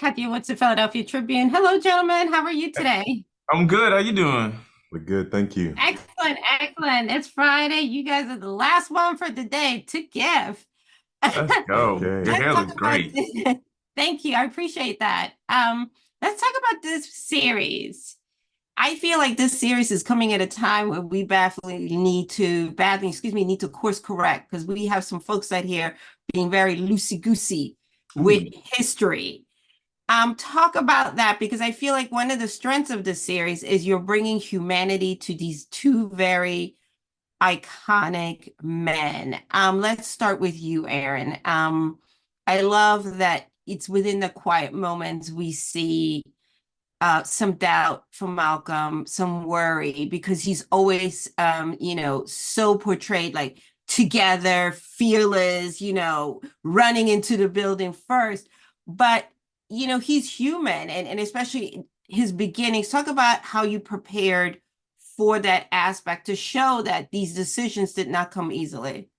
Katya Woods, the Philadelphia Tribune. Hello, gentlemen. How are you today? I'm good. How you doing? We're good, thank you. Excellent, excellent. It's Friday. You guys are the last one for the day to give. Let's go. Your Okay. Let's hair talk looks about great. this. Thank you. I appreciate that. Let's talk about this series. I feel like this series is coming at a time where we need to course correct because we have some folks out here being very loosey-goosey with Ooh. history. Talk about that because I feel like one of the strengths of this series is you're bringing humanity to these two very iconic men. Let's start with you, Aaron. I love that it's within the quiet moments we see some doubt from Malcolm, some worry because he's always, so portrayed like together, fearless, running into the building first. But, he's human and especially his beginnings. Talk about how you prepared for that aspect to show that these decisions did not come easily.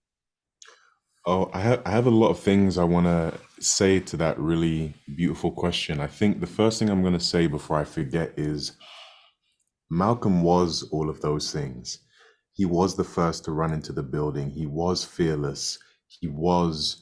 Oh, I have a lot of things I want to say to that really beautiful question. I think the first thing I'm going to say before I forget is Malcolm was all of those things. He was the first to run into the building. He was fearless. He was,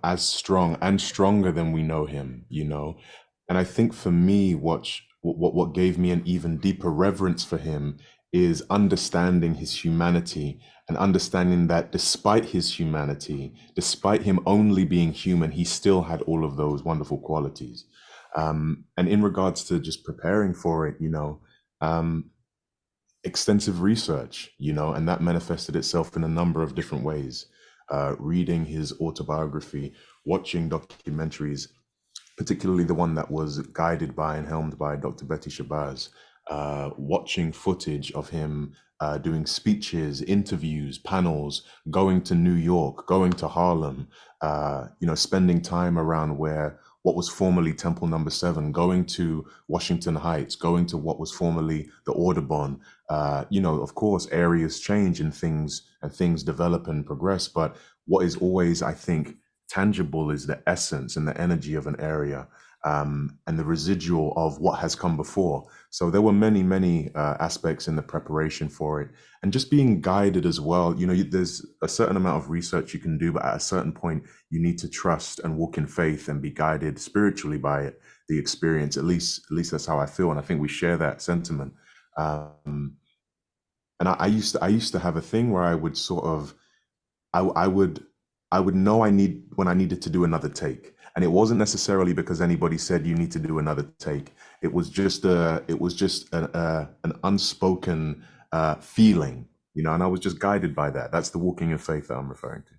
as strong and stronger than we know him. And I think for me, what gave me an even deeper reverence for him is understanding his humanity and understanding that despite his humanity, despite him only being human, he still had all of those wonderful qualities. And in regards to just preparing for it, um, extensive research, and that manifested itself in a number of different ways. Reading his autobiography, watching documentaries, particularly the one that was guided by and helmed by Dr. Betty Shabazz, watching footage of him doing speeches, interviews, panels, going to New York, going to Harlem, spending time around where what was formerly Temple Number 7, going to Washington Heights, going to what was formerly the Audubon. Of course, areas change and things develop and progress, but what is always, I think, tangible is the essence and the energy of an area, and the residual of what has come before. So there were many, many aspects in the preparation for it, and just being guided as well. There's a certain amount of research you can do, but at a certain point, you need to trust and walk in faith and be guided spiritually by it, the experience. At least that's how I feel, and I think we share that sentiment. Um, and I used to have a thing where I would sort of I would know when I needed to do another take. And it wasn't necessarily because anybody said you need to do another take. It was just an unspoken feeling, and I was just guided by that. That's the walking in faith that I'm referring to.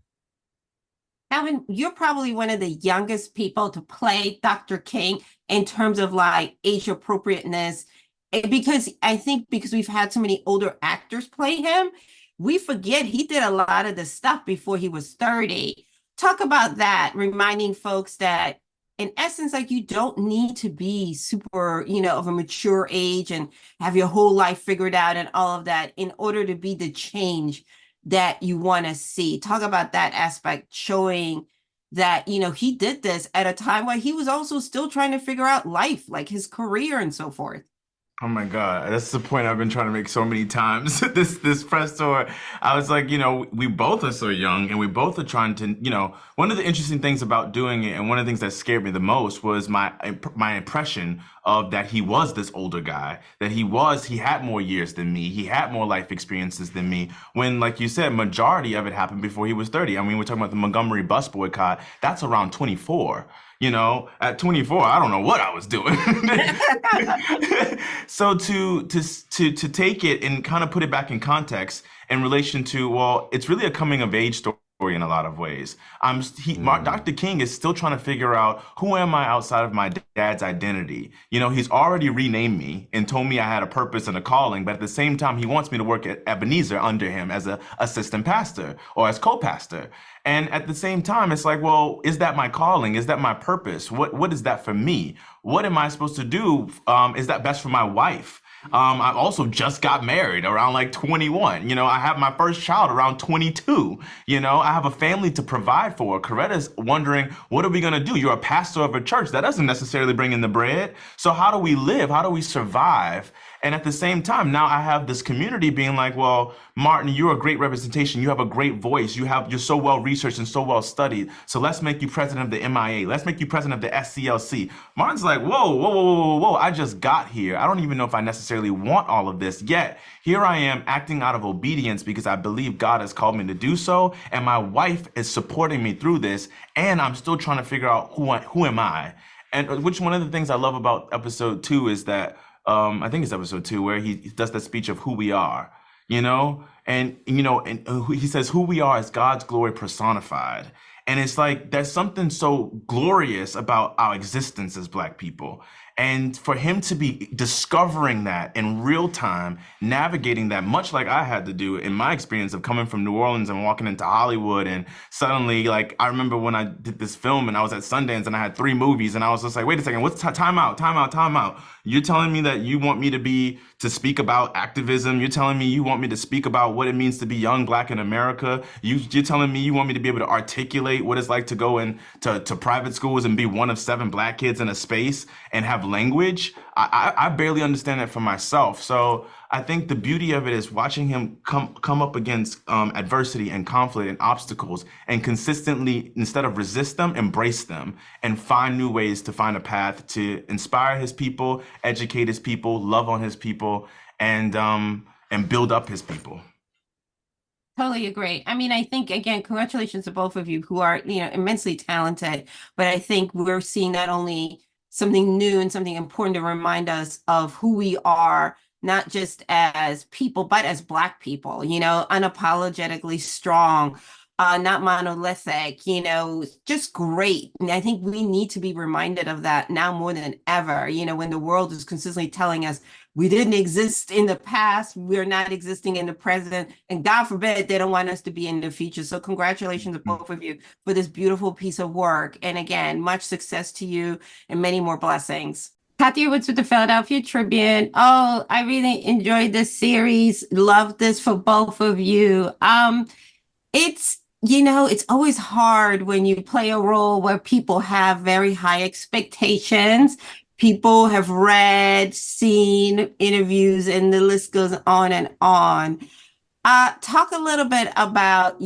Alvin, you're probably one of the youngest people to play Dr. King in terms of like age appropriateness. Because I think because we've had so many older actors play him, we forget he did a lot of the stuff before he was 30. Talk about that, reminding folks that in essence, like you don't need to be super, of a mature age and have your whole life figured out and all of that in order to be the change that you want to see. Talk about that aspect, showing that, he did this at a time where he was also still trying to figure out life, like his career and so forth. Oh my God, that's the point I've been trying to make so many times. This press tour, I was like, we both are so young, and we both are trying to, one of the interesting things about doing it, and one of the things that scared me the most was my impression of that he was this older guy, that he had more years than me, he had more life experiences than me. When, like you said, majority of it happened before he was 30. I mean, we're talking about the Montgomery bus boycott. That's around 24. At 24, I don't know what I was doing. So to take it and kind of put it back in context in relation to, well, it's really a coming of age story in a lot of ways. Dr. King is still trying to figure out who am I outside of my dad's identity. He's already renamed me and told me I had a purpose and a calling, but at the same time, he wants me to work at Ebenezer under him as a assistant pastor or as co-pastor. And at the same time, it's like, well, is that my calling? Is that my purpose? What is that for me? What am I supposed to do? Is that best for my wife? I also just got married around like 21. I have my first child around 22. I have a family to provide for. Coretta's wondering, what are we going to do? You're a pastor of a church. That doesn't necessarily bring in the bread. So how do we live? How do we survive? And at the same time, now I have this community being like, well, Martin, you're a great representation. You have a great voice. You're so well researched and so well studied. So let's make you president of the MIA. Let's make you president of the SCLC. Martin's like, whoa, whoa, whoa, whoa, whoa, whoa. I just got here. I don't even know if I necessarily want all of this yet. Here I am acting out of obedience because I believe God has called me to do so. And my wife is supporting me through this. And I'm still trying to figure out who am I? And which one of the things I love about episode 2 is that I think it's episode 2 where he does that speech of who we are, and he says who we are is God's glory personified. And it's like there's something so glorious about our existence as Black people. And for him to be discovering that in real time, navigating that, much like I had to do in my experience of coming from New Orleans and walking into Hollywood, and suddenly, like, I remember when I did this film and I was at Sundance and I had 3 movies and I was just like, wait a second, what's time out, time out, time out. You're telling me that you want me to speak about activism. You're telling me you want me to speak about what it means to be young Black in America. You're telling me you want me to be able to articulate what it's like to go to private schools and be one of 7 Black kids in a space and have language. I barely understand it for myself. So I think the beauty of it is watching him come up against adversity and conflict and obstacles and consistently, instead of resist them, embrace them and find new ways to find a path to inspire his people, educate his people, love on his people, and build up his people. Totally agree. I mean, I think, again, congratulations to both of you who are, immensely talented. But I think we're seeing not only something new and something important to remind us of who we are, not just as people, but as Black people, unapologetically strong, not monolithic, just great. And I think we need to be reminded of that now more than ever, when the world is consistently telling us we didn't exist in the past, we're not existing in the present, and God forbid they don't want us to be in the future. So congratulations to both of you for this beautiful piece of work. And again, much success to you and many more blessings. Kathy Woods with the Philadelphia Tribune. Oh, I really enjoyed this series. Love this for both of you. It's always hard when you play a role where people have very high expectations. People have read, seen interviews, and the list goes on and on. Talk a little bit about,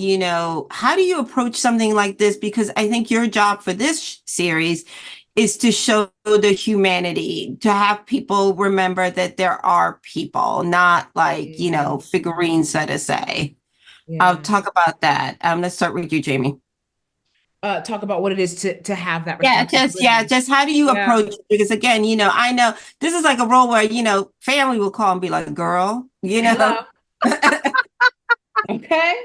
how do you approach something like this? Because I think your job for this series is to show the humanity, to have people remember that there are people, not like, figurines, so to say. Yeah. Talk about that. Let's start with you, Jamie. Talk about what it is to have that Yeah, responsibility. just how do you approach it? Because again, I know this is like a role where, family will call and be like, girl, Hello. Okay.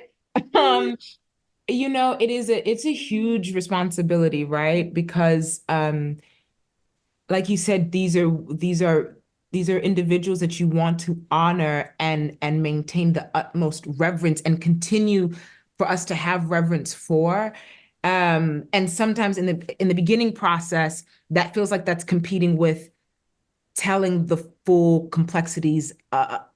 It's a huge responsibility, right? Because like you said, these are individuals that you want to honor and maintain the utmost reverence and continue for us to have reverence for. And sometimes in the beginning process, that feels like that's competing with telling the full complexities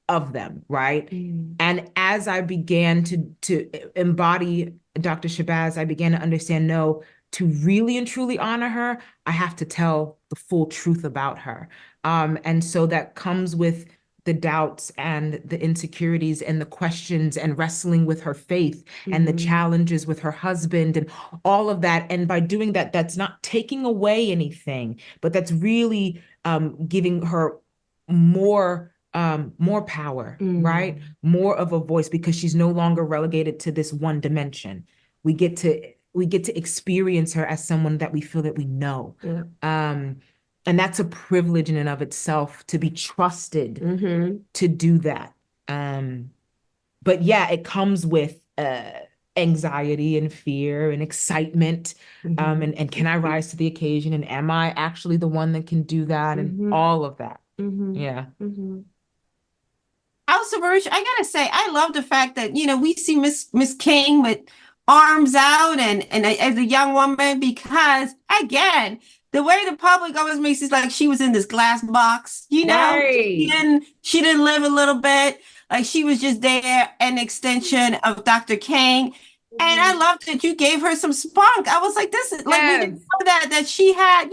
of them, right? Mm. And as I began to embody Dr. Shabazz, I began to understand, no, to really and truly honor her, I have to tell the full truth about her. And so that comes with the doubts and the insecurities and the questions and wrestling with her faith and the challenges with her husband and all of that. And by doing that, that's not taking away anything, but that's really giving her more power, right? More of a voice, because she's no longer relegated to this one dimension. We get to experience her as someone that we feel that we know. Yeah. And that's a privilege in and of itself, to be trusted to do that. But yeah, it comes with anxiety and fear and excitement. And can I rise to the occasion? And am I actually the one that can do that? And all of that. Yeah. Also, Baruch, I gotta say, I love the fact that, we see Miss King with arms out and as a young woman, because again, the way the public always makes it like she was in this glass box, you know? Right. She didn't live a little bit. Like she was just there, an extension of Dr. King. And I loved that you gave her some spunk. I was like, this is like we didn't Yes. know that she had,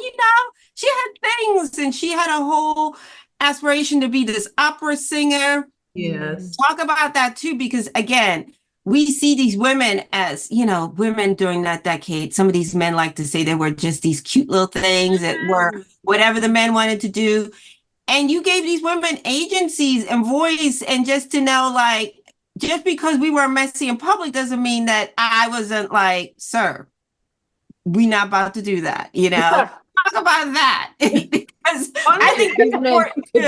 she had things and she had a whole aspiration to be this opera singer. Yes. Talk about that too, because again, we see these women as, women during that decade. Some of these men like to say they were just these cute little things that were whatever the men wanted to do. And you gave these women agencies and voice, and just to know, like, just because we were messy in public doesn't mean that I wasn't like, sir, we not about to do that, Talk about that. Because I think it's important too.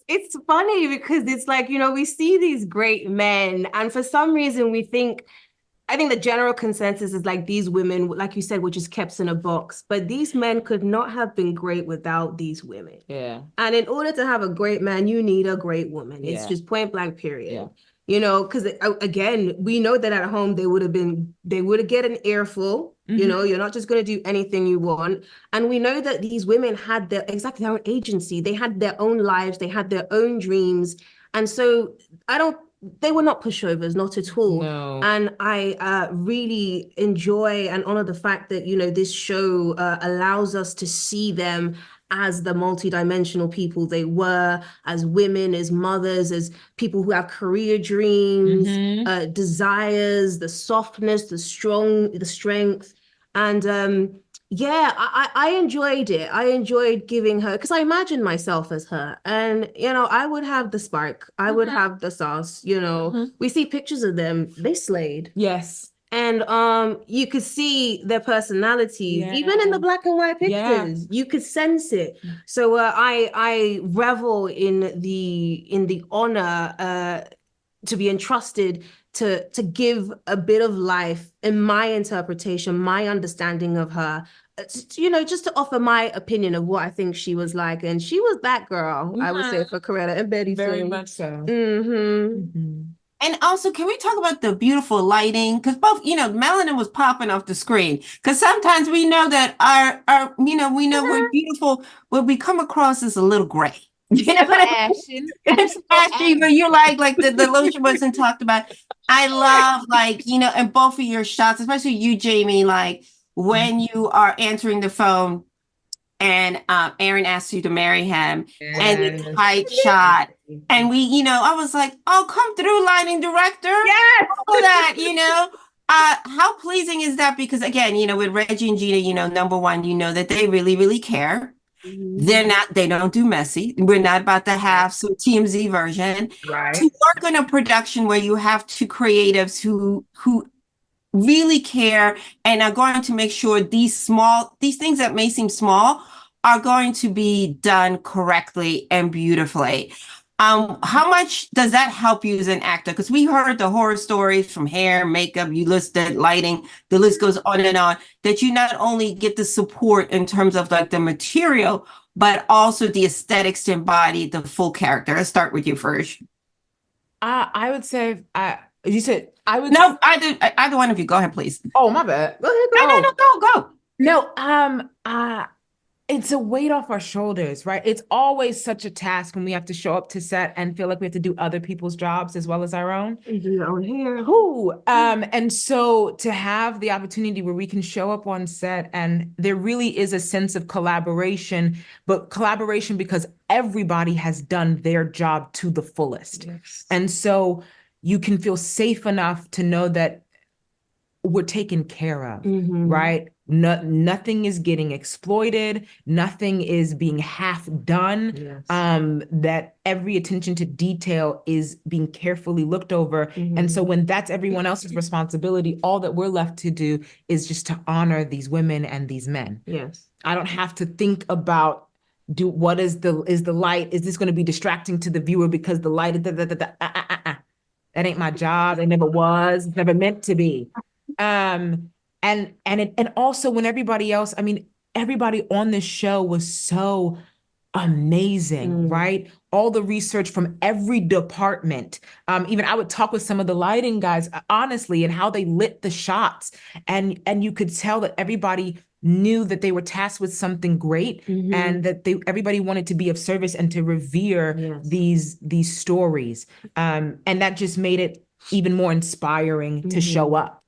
It's funny because it's like, we see these great men, and for some reason I think the general consensus is like these women, like you said, were just kept in a box. But these men could not have been great without these women. Yeah. And in order to have a great man, you need a great woman. It's Yeah. just point blank, period. Yeah. Because again, we know that at home they would have get an earful. You're not just going to do anything you want. And we know that these women had their own agency. They had their own lives. They had their own dreams. And so they were not pushovers, not at all. No. And I really enjoy and honor the fact that, this show allows us to see them as the multidimensional people they were, as women, as mothers, as people who have career dreams, desires, the softness, the strength. And I enjoyed it. I enjoyed giving her, because I imagined myself as her. And, I would have the spark. I would have the sauce, We see pictures of them. They slayed. Yes. And you could see their personalities, even in the black and white pictures. You could sense it. So I revel in the honor to be entrusted to give a bit of life in my interpretation, my understanding of her, just to offer my opinion of what I think she was like. And she was that girl, I would say, for Coretta and Betty. Very Sue. much so. And also, can we talk about the beautiful lighting? Because both, melanin was popping off the screen. Because sometimes we know that our we know we're beautiful, but we come across as a little gray. You know what I mean? It's ashy, but you like the lotion wasn't talked about. I love and both of your shots, especially you, Jamie, like when you are answering the phone and Aaron asks you to marry him, and the tight shot. And we, I was like, oh, come through, lighting director. Yes. All that, how pleasing is that? Because again, with Reggie and Gina, number one, that they really, really care. They don't do messy. We're not about to have some TMZ version. Right. To work on a production where you have two creatives who really care and are going to make sure these things that may seem small are going to be done correctly and beautifully. How much does that help you as an actor? Because we heard the horror stories from hair, makeup, you listed lighting, the list goes on and on, that you not only get the support in terms of like the material, but also the aesthetics to embody the full character. Let's start with you first. I would say, you said I would. No, either one of you. Go ahead, please. Oh, my bad. Go ahead. No, go. No, it's a weight off our shoulders, right? It's always such a task when we have to show up to set and feel like we have to do other people's jobs as well as our own. Do your own hair. And so to have the opportunity where we can show up on set and there really is a sense of collaboration, but collaboration because everybody has done their job to the fullest. Yes. And so you can feel safe enough to know that we're taken care of, right? Nothing is getting exploited. Nothing is being half done. Yes. That every attention to detail is being carefully looked over. And so when that's everyone else's responsibility, all that we're left to do is just to honor these women and these men. Yes. I don't have to think about what is the light? Is this going to be distracting to the viewer because the light, that ain't my job. It never was, it's never meant to be. And also when everybody else, everybody on this show was so amazing, right? All the research from every department. Even I would talk with some of the lighting guys, honestly, and how they lit the shots. And you could tell that everybody knew that they were tasked with something great and that everybody wanted to be of service and to revere these stories. And that just made it even more inspiring to show up.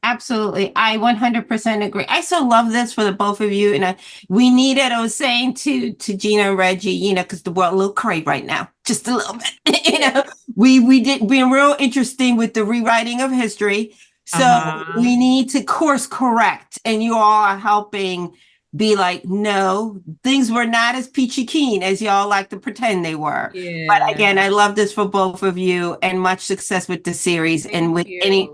Absolutely. I 100% agree. I so love this for the both of you. And we need it. I was saying to Gina and Reggie, because the world a little crazy right now, just a little bit. We did being real interesting with the rewriting of history. So we need to course correct. And you all are helping be like, no, things were not as peachy keen as y'all like to pretend they were. But again, I love this for both of you and much success with the series and with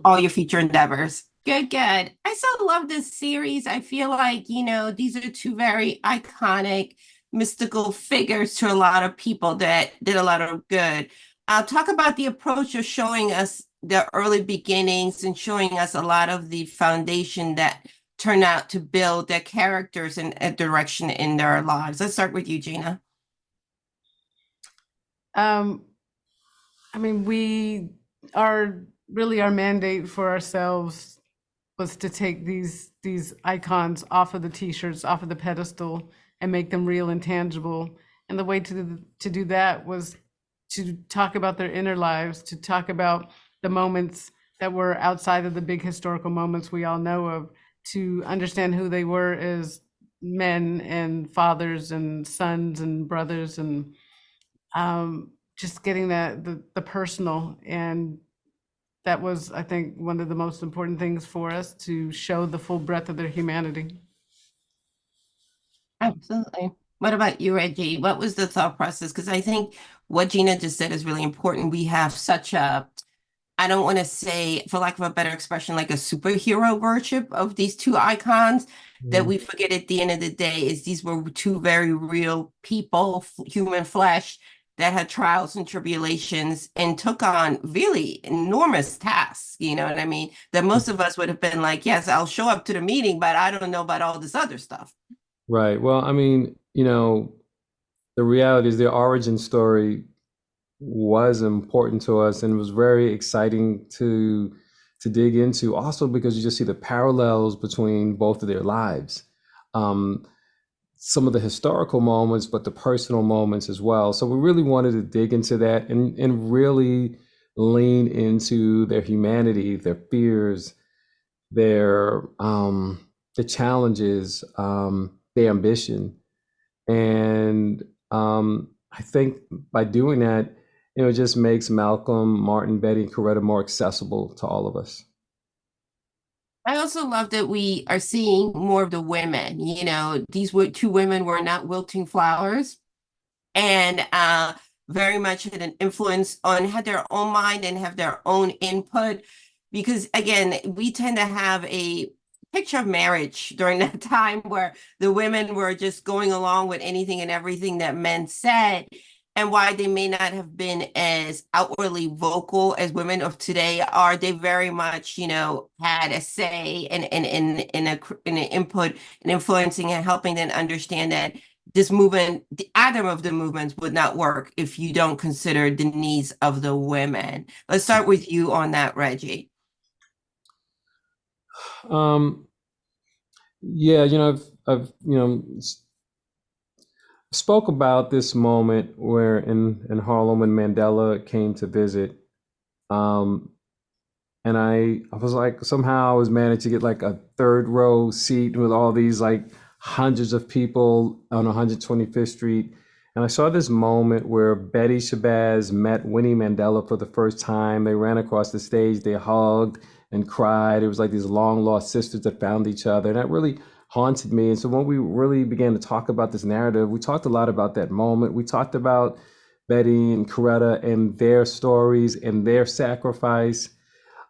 all your future endeavors. Good, good. I so love this series. I feel like, these are two very iconic, mystical figures to a lot of people that did a lot of good. I'll talk about the approach of showing us the early beginnings and showing us a lot of the foundation that turned out to build their characters and a direction in their lives. Let's start with you, Gina. We are really our mandate for ourselves was to take these icons off of the t-shirts, off of the pedestal, and make them real and tangible. And the way to do that was to talk about their inner lives, to talk about the moments that were outside of the big historical moments we all know of, to understand who they were as men and fathers and sons and brothers, and just getting the personal. And that was, I think, one of the most important things for us, to show the full breadth of their humanity. Absolutely. What about you, Reggie? What was the thought process? Because I think what Gina just said is really important. We have such I don't want to say, for lack of a better expression, like a superhero worship of these two icons that we forget at the end of the day is these were two very real people, human flesh, that had trials and tribulations and took on really enormous tasks, you know what I mean? That most of us would have been like, yes, I'll show up to the meeting, but I don't know about all this other stuff. Right. Well, the reality is their origin story was important to us and was very exciting to dig into, also because you just see the parallels between both of their lives. Some of the historical moments, but the personal moments as well. So we really wanted to dig into that and really lean into their humanity, their fears, their the challenges, their ambition. And I think by doing that, it just makes Malcolm, Martin, Betty, and Coretta more accessible to all of us. I also love that we are seeing more of the women. These two women were not wilting flowers and very much had an influence had their own mind and have their own input. Because again, we tend to have a picture of marriage during that time where the women were just going along with anything and everything that men said, and why they may not have been as outwardly vocal as women of today are. They very much, had a say in an input and influencing and helping them understand that this movement, either of the movements would not work if you don't consider the needs of the women. Let's start with you on that, Reggie. Yeah, I've spoke about this moment where in Harlem when Mandela came to visit, and I was like, somehow I was managed to get like a third row seat with all these like hundreds of people on 125th Street. And I saw this moment where Betty Shabazz met Winnie Mandela for the first time. They ran across the stage, they hugged and cried. It was like these long lost sisters that found each other. And that really haunted me. And so when we really began to talk about this narrative, we talked a lot about that moment. We talked about Betty and Coretta and their stories and their sacrifice.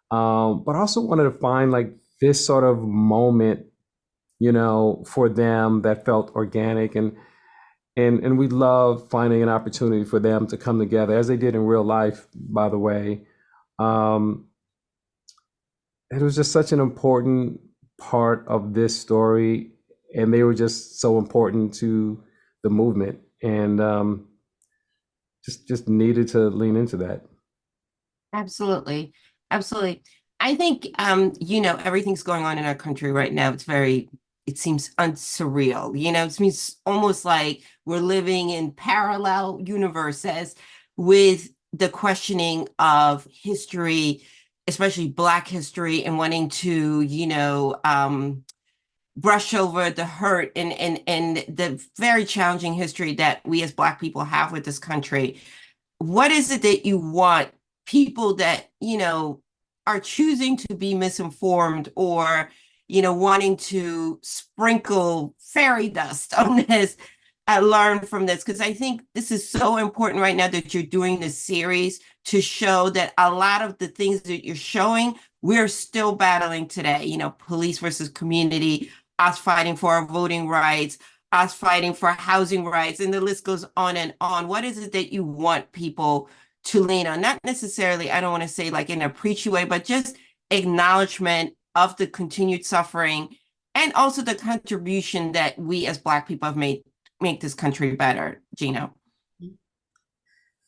But I also wanted to find like this sort of moment, for them that felt organic, and we love finding an opportunity for them to come together as they did in real life, by the way. It was just such an important part of this story. and they were just so important to the movement, and just needed to lean into that. Absolutely. Absolutely. I think everything's going on in our country right now. It seems unsurreal. It seems almost like we're living in parallel universes with the questioning of history, especially Black history, and wanting to, brush over the hurt and the very challenging history that we as Black people have with this country. What is it that you want people that, are choosing to be misinformed or, wanting to sprinkle fairy dust on this, learn from this? Because I think this is so important right now that you're doing this series to show that a lot of the things that you're showing, we're still battling today, police versus community, us fighting for our voting rights, us fighting for housing rights, and the list goes on and on. What is it that you want people to lean on? Not necessarily, I don't want to say like in a preachy way, but just acknowledgement of the continued suffering and also the contribution that we as Black people have made make this country better, Gino.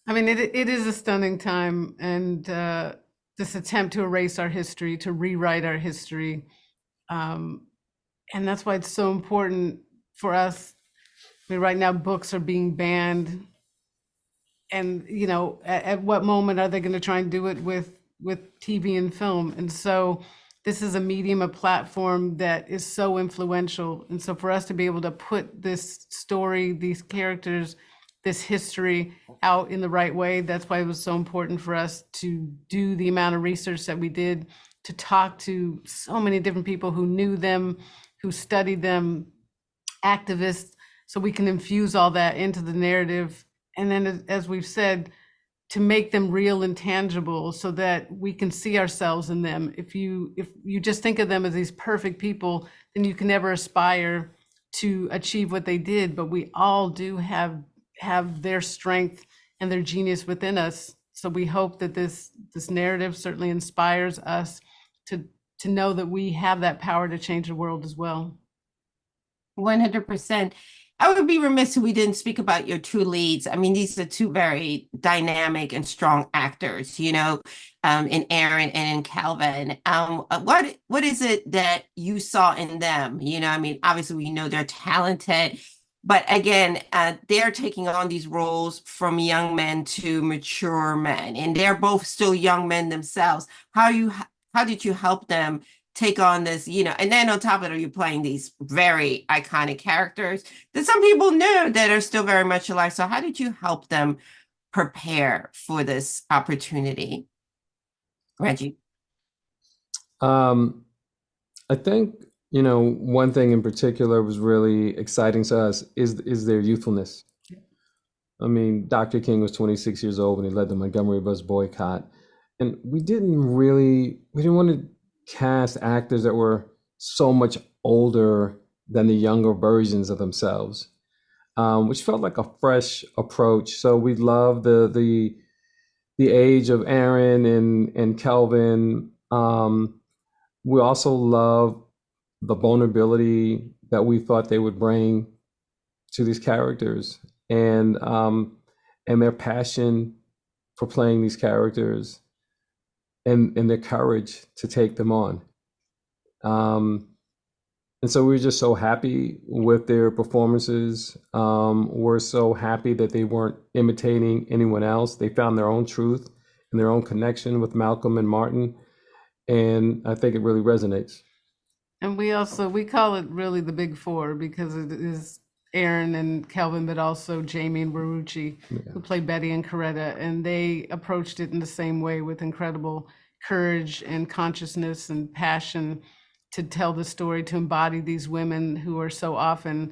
I mean, it is a stunning time, and this attempt to erase our history, to rewrite our history, and that's why it's so important for us. I mean, right now books are being banned, and at what moment are they going to try and do it with TV and film? And so this is a medium, a platform that is so influential, and so for us to be able to put this story, these characters, this history out in the right way, that's why it was so important for us to do the amount of research that we did, to talk to so many different people who knew them, who studied them, activists, so we can infuse all that into the narrative. And then, as we've said, to make them real and tangible so that we can see ourselves in them. If you just think of them as these perfect people, then you can never aspire to achieve what they did. But we all do have their strength and their genius within us. So we hope that this narrative certainly inspires us to know that we have that power to change the world as well. 100%. I would be remiss if we didn't speak about your two leads. I mean, these are two very dynamic and strong actors, in Aaron and in Calvin. What is it that you saw in them? I mean, obviously we know they're talented, but again, they're taking on these roles from young men to mature men, and they're both still young men themselves. How did you help them take on this, and then on top of it, you're playing these very iconic characters that some people knew that are still very much alive. So how did you help them prepare for this opportunity, Reggie? I think, one thing in particular was really exciting to us is their youthfulness. I mean, Dr. King was 26 years old when he led the Montgomery bus boycott. And we didn't want to cast actors that were so much older than the younger versions of themselves, which felt like a fresh approach. So we love the age of Aaron and Kelvin. We also love the vulnerability that we thought they would bring to these characters, and their passion for playing these characters, and their courage to take them on. And so we were just so happy with their performances. We're so happy that they weren't imitating anyone else. They found their own truth and their own connection with Malcolm and Martin. And I think it really resonates. And we call it really the Big Four, because it is Aaron and Kelvin, but also Jamie and Barucci, who play Betty and Coretta. And they approached it in the same way, with incredible courage and consciousness and passion to tell the story, to embody these women who are so often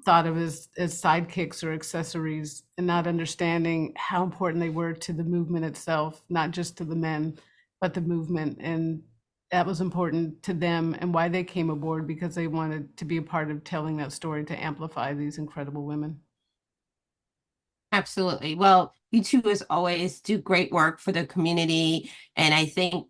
thought of as sidekicks or accessories, and not understanding how important they were to the movement itself, not just to the men, but the movement. And that was important to them, and why they came aboard, because they wanted to be a part of telling that story, to amplify these incredible women. Absolutely. Well, you two, as always, do great work for the community. And I think,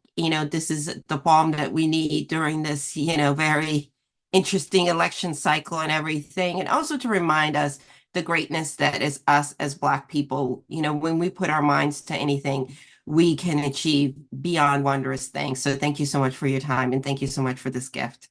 this is the balm that we need during this, very interesting election cycle and everything, and also to remind us the greatness that is us as Black people. You know, when we put our minds to anything, we can achieve beyond wondrous things. So thank you so much for your time, and thank you so much for this gift.